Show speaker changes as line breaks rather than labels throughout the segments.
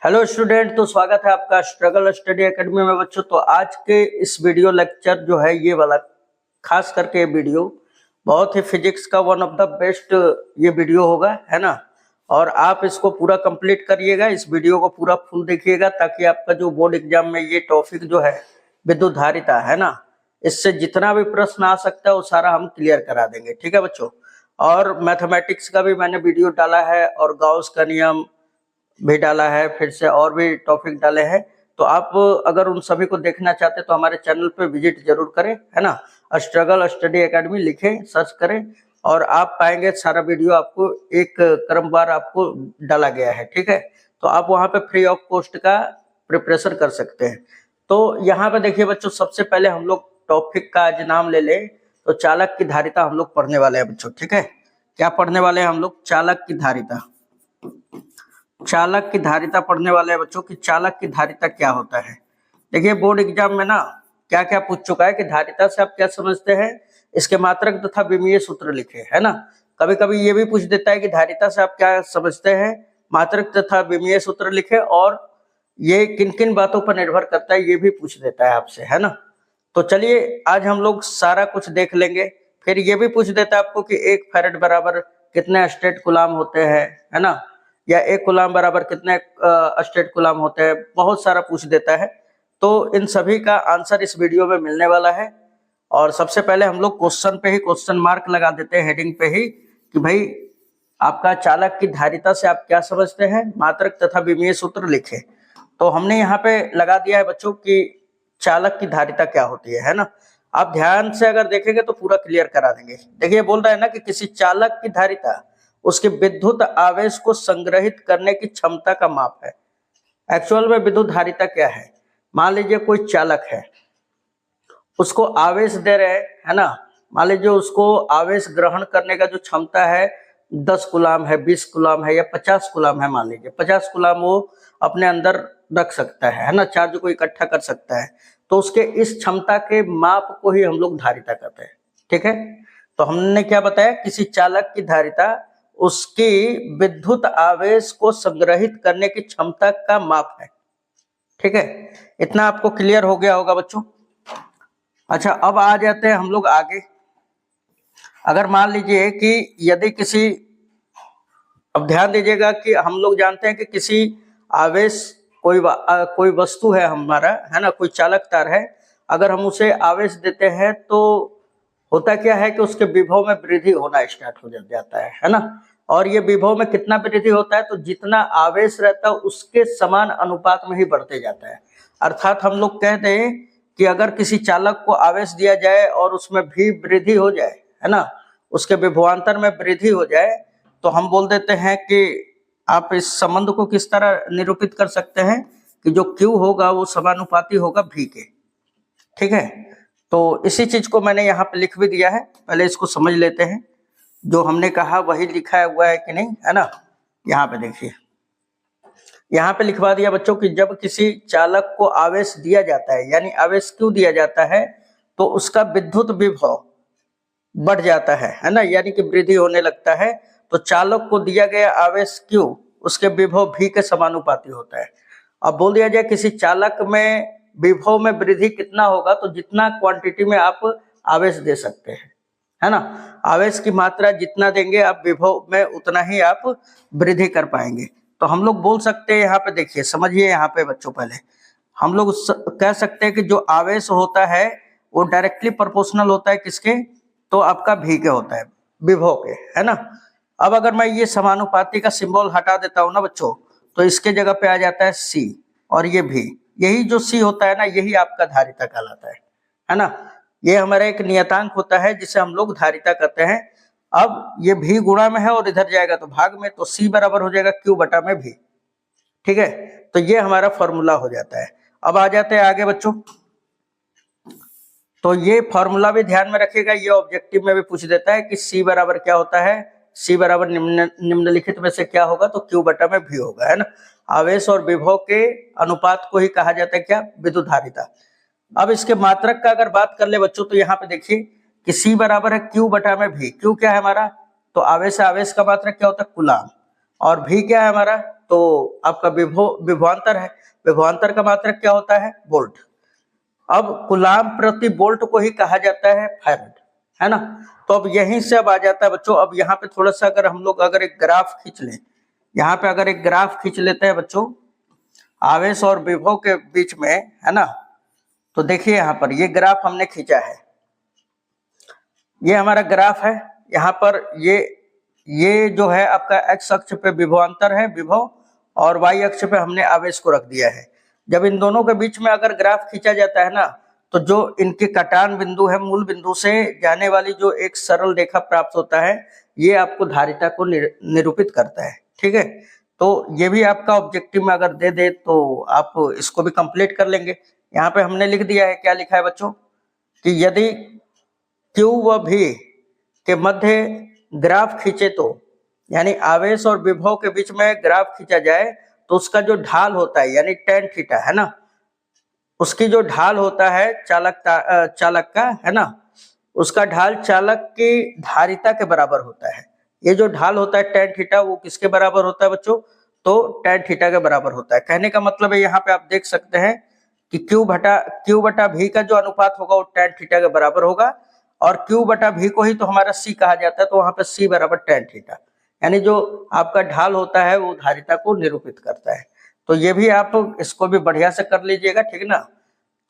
Hello student, तो स्वागत है आपका स्ट्रगल स्टडी एकेडमी में बच्चों। तो आज के इस वीडियो लेक्चर जो है ये वाला, खास करके ये वीडियो बहुत ही फिजिक्स का वन ऑफ द बेस्ट ये वीडियो होगा, है ना। और आप इसको पूरा कंप्लीट करिएगा, इस वीडियो को पूरा फुल देखिएगा, ताकि आपका जो बोर्ड एग्जाम में ये टॉपिक जो है विद्युत धारिता है ना, इससे जितना भी प्रश्न आ सकता है वो सारा हम क्लियर करा देंगे। ठीक है बच्चों। और मैथमेटिक्स का भी मैंने वीडियो डाला है और गाउस का नियम भी डाला है, फिर से और भी टॉपिक डाले हैं। तो आप अगर उन सभी को देखना चाहते हैं तो हमारे चैनल पे विजिट जरूर करें, है ना। स्ट्रगल स्टडी एकेडमी लिखें, सर्च करें और आप पाएंगे सारा वीडियो आपको एक क्रमवार आपको डाला गया है। ठीक है, तो आप वहां पे फ्री ऑफ कॉस्ट का प्रिपरेशन कर सकते हैं। तो यहाँ पे देखिए बच्चों, सबसे पहले हम लोग टॉपिक का आज नाम ले लें तो चालक की धारिता हम लोग पढ़ने वाले हैं बच्चों। ठीक है, क्या पढ़ने वाले हैं हम लोग? चालक की धारिता। चालक की धारिता पढ़ने वाले हैं बच्चों कि चालक की धारिता क्या होता है। देखिए बोर्ड एग्जाम में ना क्या क्या पूछ चुका है कि धारिता से आप क्या समझते हैं, इसके मात्रक तथा विमीय सूत्र लिखे, है ना। कभी कभी ये भी पूछ देता है कि धारिता से आप क्या समझते हैं, मात्रक तथा विमीय सूत्र लिखे, और ये किन किन बातों पर निर्भर करता है ये भी पूछ देता है आपसे, है ना। तो चलिए आज हम लोग सारा कुछ देख लेंगे। फिर ये भी पूछ देता है आपको कि 1 फैरेड बराबर कितने स्टेट कूलाम होते हैं, है ना, या 1 कूलाम बराबर कितने स्टेट कूलाम होते हैं, बहुत सारा पूछ देता है। तो इन सभी का आंसर इस वीडियो में मिलने वाला है। और सबसे पहले हम लोग क्वेश्चन पे ही क्वेश्चन मार्क लगा देते हैं, हेडिंग पे ही, कि भाई आपका चालक की धारिता से आप क्या समझते हैं, मात्रक तथा विमीय सूत्र लिखे। तो हमने यहाँ पे लगा दिया है बच्चों कि चालक की धारिता क्या होती है ना। आप ध्यान से अगर देखेंगे तो पूरा क्लियर करा देंगे। देखिए बोल रहा है ना कि किसी चालक की धारिता उसके विद्युत आवेश को संग्रहित करने की क्षमता का माप है। एक्चुअल में विद्युत धारिता क्या है? मान लीजिए कोई चालक है, उसको आवेश दे रहे हैं, है ना। मान लीजिए उसको आवेश ग्रहण करने का जो क्षमता है 10 कूलाम है, 20 कूलाम है या 50 कूलाम है। मान लीजिए 50 कूलाम वो अपने अंदर रख सकता है ना, चार्ज को इकट्ठा कर सकता है। तो उसके इस क्षमता के माप को ही हम लोग धारिता कहते हैं। ठीक है, तो हमने क्या बताया, किसी चालक की धारिता उसकी विद्युत आवेश को संग्रहित करने की क्षमता का माप है। ठीक है, इतना आपको क्लियर हो गया होगा बच्चों। अच्छा, अब आ जाते हैं हम लोग आगे। अगर मान लीजिए कि यदि किसी, अब ध्यान दीजिएगा कि हम लोग जानते हैं कि किसी आवेश, कोई वस्तु है हमारा, है ना, कोई चालक तार है, अगर हम उसे आवेश देते हैं तो होता क्या है कि उसके विभव में वृद्धि होना स्टार्ट हो जाता है ना। और ये विभव में कितना वृद्धि होता है, तो जितना आवेश रहता है उसके समान अनुपात में ही बढ़ते जाता है। अर्थात हम लोग कह दें कि अगर किसी चालक को आवेश दिया जाए और उसमें भी वृद्धि हो जाए, है ना, उसके विभवांतर में वृद्धि हो जाए, तो हम बोल देते हैं कि आप इस संबंध को किस तरह निरूपित कर सकते हैं कि जो Q होगा वो समानुपाती होगा V के। ठीक है, तो इसी चीज को मैंने यहाँ पे लिख भी दिया है, पहले इसको समझ लेते हैं। जो हमने कहा वही लिखा हुआ है कि नहीं, है ना। यहाँ पे देखिए, यहाँ पे लिखवा दिया बच्चों कि जब किसी चालक को आवेश दिया जाता है, यानी आवेश क्यों दिया जाता है, तो उसका विद्युत विभव बढ़ जाता है ना, यानी कि वृद्धि होने लगता है। तो चालक को दिया गया आवेश क्यों उसके विभव V के समानुपाती होता है। अब बोल दिया जाए किसी चालक में विभव में वृद्धि कितना होगा, तो जितना क्वांटिटी में आप आवेश दे सकते हैं, है ना, आवेश की मात्रा जितना देंगे आप विभव में उतना ही आप वृद्धि कर पाएंगे। तो हम लोग बोल सकते हैं, यहाँ पे देखिए समझिए, यहाँ पे बच्चों पहले हम लोग कह सकते हैं कि जो आवेश होता है वो डायरेक्टली प्रोपोर्शनल होता है किसके, तो आपका V के होता है, विभव के, है ना। अब अगर मैं ये समानुपाती का सिंबल हटा देता हूँ ना बच्चों, तो इसके जगह पे आ जाता है C और ये V। यही जो C होता है ना, यही आपका धारिता कहलाता है ना। ये हमारा एक नियतांक होता है जिसे हम लोग धारिता कहते हैं। अब ये V गुणा में है और इधर जाएगा तो भाग में, तो C बराबर हो जाएगा Q बटा में V। ठीक है, तो ये हमारा फॉर्मूला हो जाता है। अब आ जाते हैं आगे बच्चों। तो ये फॉर्मूला भी ध्यान में रखिएगा, ये ऑब्जेक्टिव में भी पूछ देता है कि C बराबर क्या होता है, C बराबर निम्नलिखित में से क्या होगा, तो Q बटा में V होगा, है ना। आवेश और विभव के अनुपात को ही कहा जाता है क्या, विद्युत धारिता। अब इसके मात्रक का अगर बात कर ले बच्चों, तो यहाँ पे देखिए कि C बराबर है Q बटा में V। Q क्या है हमारा, तो आवेश का मात्रक क्या होता है, कूलाम। और भी क्या है हमारा, तो आपका विभवांतर है। विभवांतर का मात्रक क्या होता है, वोल्ट। अब कूलाम प्रति वोल्ट को ही कहा जाता है फैराड, है ना। तो अब यहीं से अब आ जाता है बच्चों। अब यहाँ पे थोड़ा सा अगर हम लोग अगर एक ग्राफ खींच लें, यहाँ पे अगर एक ग्राफ खींच लेते हैं बच्चों आवेश और विभव के बीच में, है ना। तो देखिए यहाँ पर ये ग्राफ हमने खींचा है, ये हमारा ग्राफ है। यहाँ पर ये जो है आपका एक्स अक्ष पे विभवांतर है, विभव, और वाई अक्ष पे हमने आवेश को रख दिया है। जब इन दोनों के बीच में अगर ग्राफ खींचा जाता है ना, तो जो इनके कटान बिंदु है, मूल बिंदु से जाने वाली जो एक सरल रेखा प्राप्त होता है, ये आपको धारिता को निरूपित करता है, ठीक है। तो ये भी आपका ऑब्जेक्टिव में अगर दे दे तो आप इसको भी कंप्लीट कर लेंगे। यहाँ पे हमने लिख दिया है, क्या लिखा है बच्चों, कि यदि Q व V के मध्य ग्राफ खींचे तो, यानी आवेश और विभव के बीच में ग्राफ खींचा जाए तो उसका जो ढाल होता है, यानी tan थीटा, है ना, उसकी जो ढाल होता है चालक का, है ना, उसका ढाल चालक की धारिता के बराबर होता है। ये जो ढाल होता है tan थीटा, वो किसके बराबर होता है बच्चों, तो tan थीटा के बराबर होता है। कहने का मतलब है यहाँ पे आप देख सकते हैं कि Q बटा V का जो अनुपात होगा वो tan थीटा के बराबर होगा, और Q बटा V को ही तो हमारा C कहा जाता है, तो वहां पे C बराबर tan थीटा, यानी जो आपका ढाल होता है वो धारिता को निरूपित करता है। तो ये भी आप इसको भी बढ़िया से कर लीजिएगा, ठीक ना।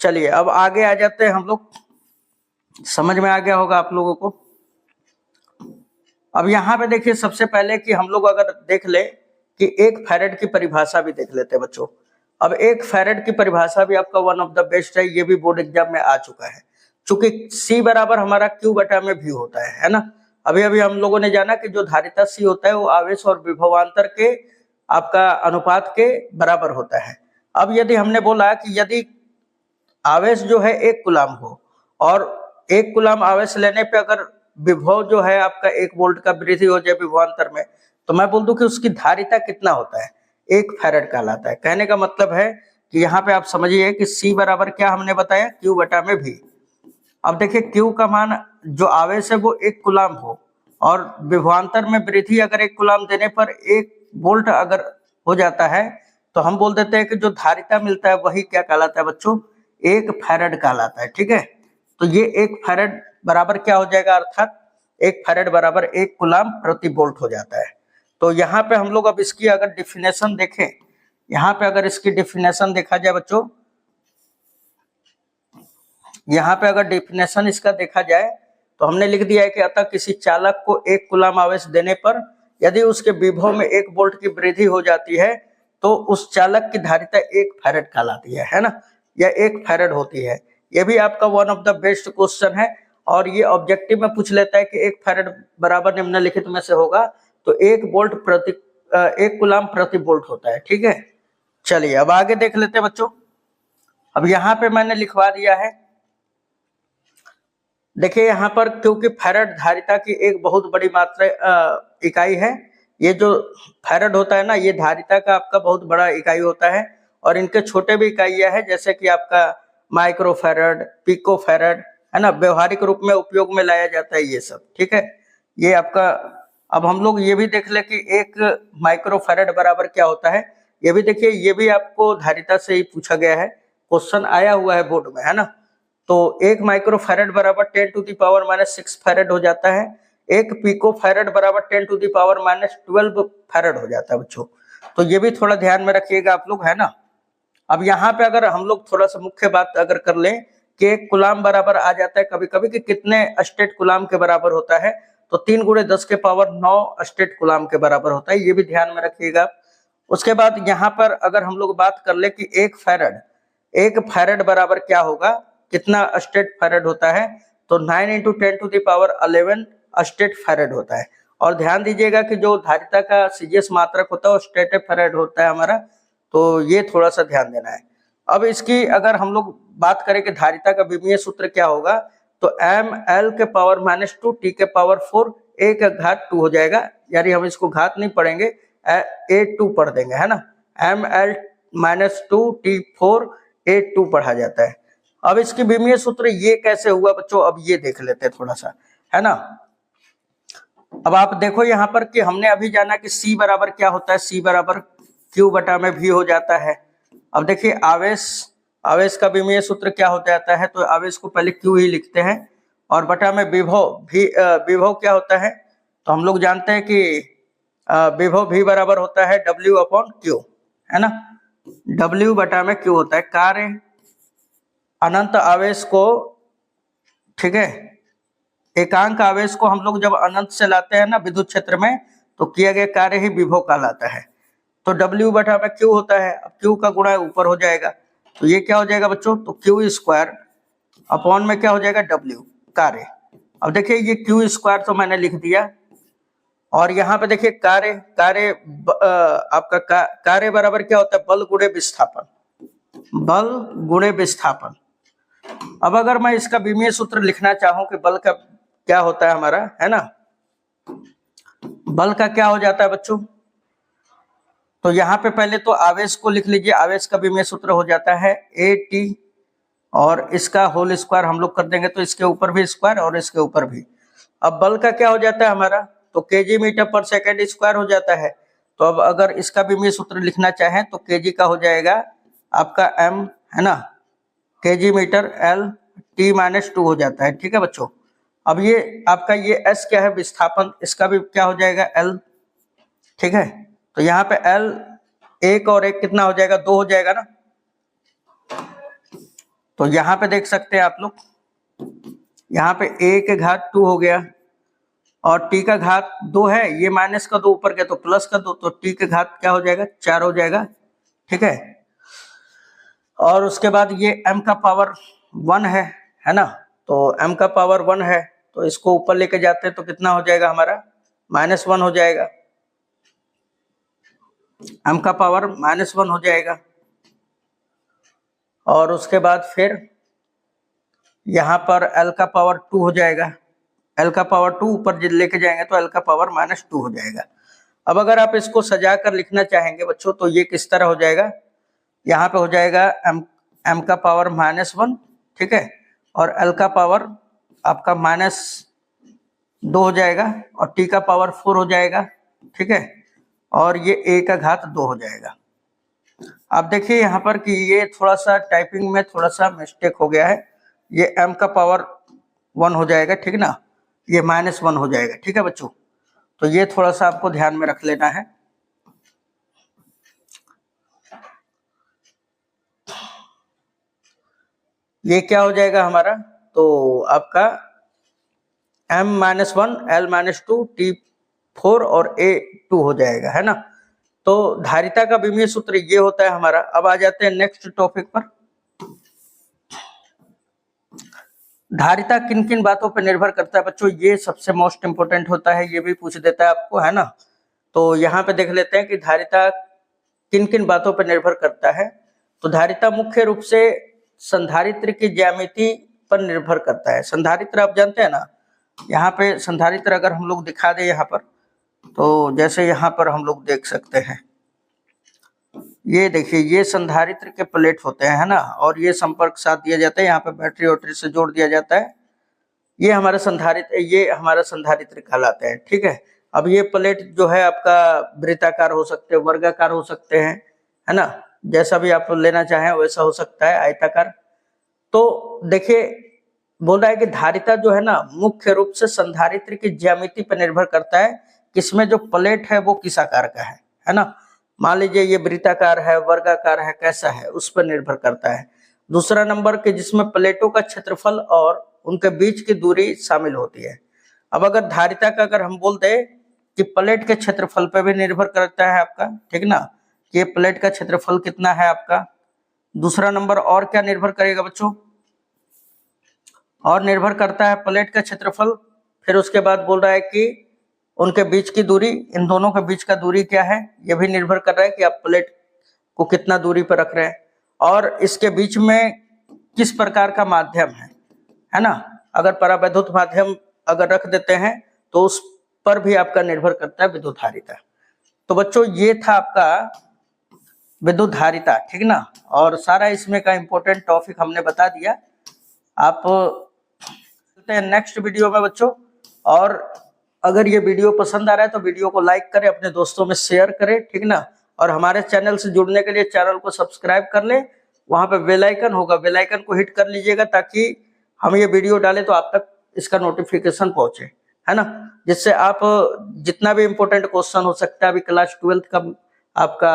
चलिए अब आगे आ जाते हैं हम लोग, समझ में आ गया होगा आप लोगों को। अब यहाँ पे देखिए सबसे पहले कि हम लोग अगर देख ले कि एक फैराड की परिभाषा भी देख लेते हैं बच्चों। अब एक फैराड की परिभाषा भी आपका वन ऑफ द बेस्ट है, ये भी बोर्ड एग्जाम में आ चुका है। चूंकि C बराबर हमारा Q बटा में V होता है ना। अभी अभी हम लोगों ने जाना कि जो धारिता C होता है वो आवेश और विभवांतर के आपका अनुपात के बराबर होता है। अब यदि हमने बोला कि यदि आवेश जो है 1 कूलाम हो, और 1 कूलाम आवेश लेने पे अगर विभव जो है आपका 1 वोल्ट का वृद्धि हो जाए विभवांतर में, तो मैं बोल दूं कि उसकी धारिता कितना होता है, 1 फैराड कहलाता है। कहने का मतलब है कि यहाँ पे आप समझिए कि C बराबर क्या हमने बताया, Q बटा में V। अब देखिए Q का मान जो आवेश है वो 1 कूलाम हो, और विभवांतर में वृद्धि अगर 1 कूलाम देने पर 1 वोल्ट अगर हो जाता है, तो हम बोल देते हैं कि जो धारिता मिलता है वही क्या कहलाता है बच्चों, 1 फैराड कहलाता है, ठीक है। तो ये 1 फैराड बराबर क्या हो जाएगा, अर्थात 1 फैराड बराबर 1 कूलाम प्रति वोल्ट हो जाता है। तो यहाँ पे हम लोग अब इसकी अगर डिफिनेशन देखें, यहाँ पे अगर इसकी डिफिनेशन देखा जाए बच्चों, यहाँ पे अगर डिफिनेशन इसका देखा जाए तो हमने लिख दिया है कि अतः किसी चालक को 1 कूलाम आवेश देने पर यदि उसके विभव में 1 वोल्ट की वृद्धि हो जाती है तो उस चालक की धारिता 1 फैराड कहलाती है ना, या 1 फैराड होती है। ये भी आपका one of the best question है, और ये ऑब्जेक्टिव में पूछ लेता है कि 1 फैराड बराबर निम्नलिखित में से होगा, तो 1 कूलाम प्रति वोल्ट होता है, ठीक है। चलिए अब आगे देख लेते हैं बच्चों। अब यहाँ पे मैंने लिखवा दिया है, देखिए यहाँ पर, क्योंकि फैराड धारिता की एक बहुत बड़ी मात्रा इकाई है। ये जो फैराड होता है ना, ये धारिता का आपका बहुत बड़ा इकाई होता है, और इनके छोटे भी इकाइयां हैं, जैसे कि आपका माइक्रो फैराड, पिको फैराड, है ना, व्यवहारिक रूप में उपयोग में लाया जाता है ये सब, ठीक है। ये आपका, अब हम लोग ये भी देख ले कि 1 माइक्रो फैराड बराबर क्या होता है, ये भी देखिए, ये भी आपको धारिता से ही पूछा गया है, क्वेश्चन आया हुआ है बोर्ड में, है ना। तो 1 माइक्रो फैराड बराबर 10 टू द पावर -6 फैराड हो जाता है। 1 पिको फैराड बराबर 10 टू द पावर -12 फैराड हो जाता है बच्चों। तो ये भी थोड़ा ध्यान में रखिएगा आप लोग, है ना। अब यहाँ पे अगर हम लोग थोड़ा सा मुख्य बात अगर कर लें कि 1 कूलाम बराबर आ जाता है कभी कभी कि कितने स्टेट कूलाम के बराबर होता है, तो 3 × 10 के पावर 9 स्टेट कूलाम के बराबर होता है, ये भी ध्यान में रखिएगा। उसके बाद यहाँ पर अगर हम लोग बात कर ले कि 1 फैराड बराबर क्या होगा, कितना स्टेट फैराड होता है, तो 9 × 10 to the power 11 stat farad होता है। और ध्यान दीजिएगा कि जो धारिता का सीजीएस मात्रक होता है वो स्टेट फैराड होता है हमारा, तो ये थोड़ा सा ध्यान देना है। अब इसकी अगर हम लोग बात करें कि धारिता का विमीय सूत्र क्या होगा, तो ml के पावर -2 t के पावर 4 a का घात 2 हो जाएगा, यानी हम इसको घात नहीं पढ़ेंगे, a2 पढ़ देंगे, है ना। ml -2 t4 a2 पढ़ा जाता है। अब इसकी विमीय सूत्र ये कैसे हुआ बच्चों, अब ये देख लेते हैं थोड़ा सा, है ना। अब आप देखो यहाँ पर कि हमने अभी जाना कि C बराबर क्या होता है, C बराबर Q बटा में V हो जाता है। अब देखिए आवेश का विमीय सूत्र क्या हो जाता है, तो आवेश को पहले Q ही लिखते हैं और बटा में विभव क्या होता है, तो हम लोग जानते हैं कि विभव V बराबर होता है W अपॉन Q, है ना। W बटा में Q होता है कार्य अनंत आवेश को, ठीक है, एकांक आवेश को हम लोग जब अनंत से लाते हैं ना विद्युत क्षेत्र में, तो किया गया कार्य ही विभव कहलाता है। तो W बटा में Q होता है, अब Q का गुणा ऊपर हो जाएगा, तो ये क्या हो जाएगा बच्चों, तो Q स्क्वायर अपॉन में क्या हो जाएगा W कार्य। अब देखिए ये Q स्क्वायर तो मैंने लिख दिया, और यहाँ पे देखिए आपका कार्य बराबर क्या होता है, बल गुणे विस्थापन, बल गुणे विस्थापन। अब अगर मैं इसका विमीय सूत्र लिखना चाहूं कि बल का क्या होता है हमारा, है ना, बल का क्या हो जाता है बच्चों, तो यहाँ पे पहले तो आवेश को लिख लीजिए, आवेश का विमीय सूत्र हो जाता है AT और इसका होल स्क्वायर हम लोग कर देंगे, तो इसके ऊपर भी स्क्वायर और इसके ऊपर भी। अब बल का क्या हो जाता है हमारा, तो केजी मीटर पर सेकेंड स्क्वायर हो जाता है। तो अब अगर इसका विमीय सूत्र लिखना चाहें तो केजी का हो जाएगा आपका M, है ना, kg metre L T minus 2 हो जाता है, ठीक है बच्चों। अब ये आपका ये S क्या है, विस्थापन, इसका भी क्या हो जाएगा L, ठीक है। तो यहाँ पे L 1 और 1 कितना हो जाएगा, 2 हो जाएगा ना। तो यहाँ पे देख सकते हैं आप लोग, यहाँ पे A के घात 2 हो गया और T का घात 2 है, ये माइनस का 2 ऊपर गया तो प्लस का 2, तो T के घात क्या हो जाएगा, 4 हो जाएगा, ठीक है। और उसके बाद ये M का पावर 1 है ना, तो M का पावर 1 है, तो इसको ऊपर लेके जाते हैं तो कितना हो जाएगा हमारा, -1 हो जाएगा, M का पावर -1 हो जाएगा। और उसके बाद फिर यहाँ पर L का पावर 2 हो जाएगा, L का पावर 2 ऊपर लेके जाएंगे तो L का पावर -2 हो जाएगा। अब अगर आप इसको सजा कर लिखना चाहेंगे बच्चों तो ये किस तरह हो जाएगा, यहाँ पे हो जाएगा M का पावर -1, ठीक है, और L का पावर आपका -2 हो जाएगा और T का पावर 4 हो जाएगा, ठीक है, और ये A का घात 2 हो जाएगा। आप देखिए यहाँ पर कि ये थोड़ा सा टाइपिंग में थोड़ा सा मिस्टेक हो गया है, ये M का पावर 1 हो जाएगा, ठीक ना, ये -1 हो जाएगा, ठीक है बच्चों। तो ये थोड़ा सा आपको ध्यान में रख लेना है। ये क्या हो जाएगा हमारा, तो आपका M-1 L-2 T4 और A2 हो जाएगा, है ना। तो धारिता का विमीय सूत्र ये होता है हमारा। अब आ जाते हैं नेक्स्ट टॉपिक पर। धारिता किन किन बातों पर निर्भर करता है बच्चों, ये सबसे मोस्ट इंपोर्टेंट होता है, ये भी पूछ देता है आपको, है ना। तो यहाँ पे देख लेते हैं कि धारिता किन किन बातों पर निर्भर करता है। तो धारिता मुख्य रूप से संधारित्र की ज्यामिति पर निर्भर करता है। संधारित्र आप जानते हैं ना, यहाँ पे संधारित्र अगर हम लोग दिखा दे यहाँ पर, तो जैसे यहाँ पर हम लोग देख सकते हैं, ये देखिए ये संधारित्र के प्लेट होते हैं, है ना, और ये संपर्क साथ दिया जाता है, यहाँ पे बैटरी वोटरी से जोड़ दिया जाता है। ये हमारा संधारित्र कहलाते हैं, ठीक है। अब ये प्लेट जो है आपका वृत्ताकार हो सकते हैं, वर्गाकार हो सकते हैं, है ना, जैसा भी आप लेना चाहें वैसा हो सकता है, आयताकार। तो देखिए बोल रहा है कि धारिता जो है ना मुख्य रूप से संधारित्र की ज्यामिति पर निर्भर करता है, किसमें जो प्लेट है वो किस आकार का है ना। मान लीजिए ये वृत्ताकार है, वर्गाकार है, कैसा है, उस पर निर्भर करता है। दूसरा नंबर के जिसमें प्लेटों का क्षेत्रफल और उनके बीच की दूरी शामिल होती है। अब अगर धारिता का अगर हम बोलते हैं कि प्लेट के क्षेत्रफल पर भी निर्भर करता है आपका, ठीक ना, कि प्लेट का क्षेत्रफल कितना है आपका। दूसरा नंबर और क्या निर्भर करेगा बच्चों, और निर्भर करता है प्लेट का क्षेत्रफल। फिर उसके बाद बोल रहा है कि उनके बीच की दूरी, इन दोनों के बीच का दूरी क्या है, यह भी निर्भर कर रहा है कि आप प्लेट को कितना दूरी पर रख रहे हैं, और इसके बीच में किस प्रकार का माध्यम है ना। अगर परावैद्युत माध्यम अगर रख देते हैं तो उस पर भी आपका निर्भर करता है विद्युत धारिता। तो बच्चों ये था आपका विद्युत धारिता, ठीक ना, और सारा इसमें का इंपॉर्टेंट टॉपिक हमने बता दिया। आप नेक्स्ट वीडियो में बच्चों, और अगर ये वीडियो पसंद आ रहा है तो वीडियो को लाइक करें, अपने दोस्तों में शेयर करें, ठीक ना। और हमारे चैनल से जुड़ने के लिए चैनल को सब्सक्राइब कर लें, वहां पे बेल आइकन होगा, बेल आइकन को हिट कर लीजिएगा ताकि हम ये वीडियो डालें तो आप तक इसका नोटिफिकेशन पहुंचे, है ना। जिससे आप जितना भी इम्पोर्टेंट क्वेश्चन हो सकता है, अभी क्लास 12th का आपका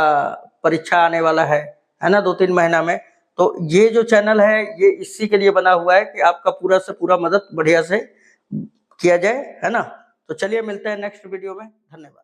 परीक्षा आने वाला है ना, 2-3 महीना में, तो ये जो चैनल है ये इसी के लिए बना हुआ है कि आपका पूरा से पूरा मदद बढ़िया से किया जाए, है ना। तो चलिए मिलते हैं नेक्स्ट वीडियो में, धन्यवाद।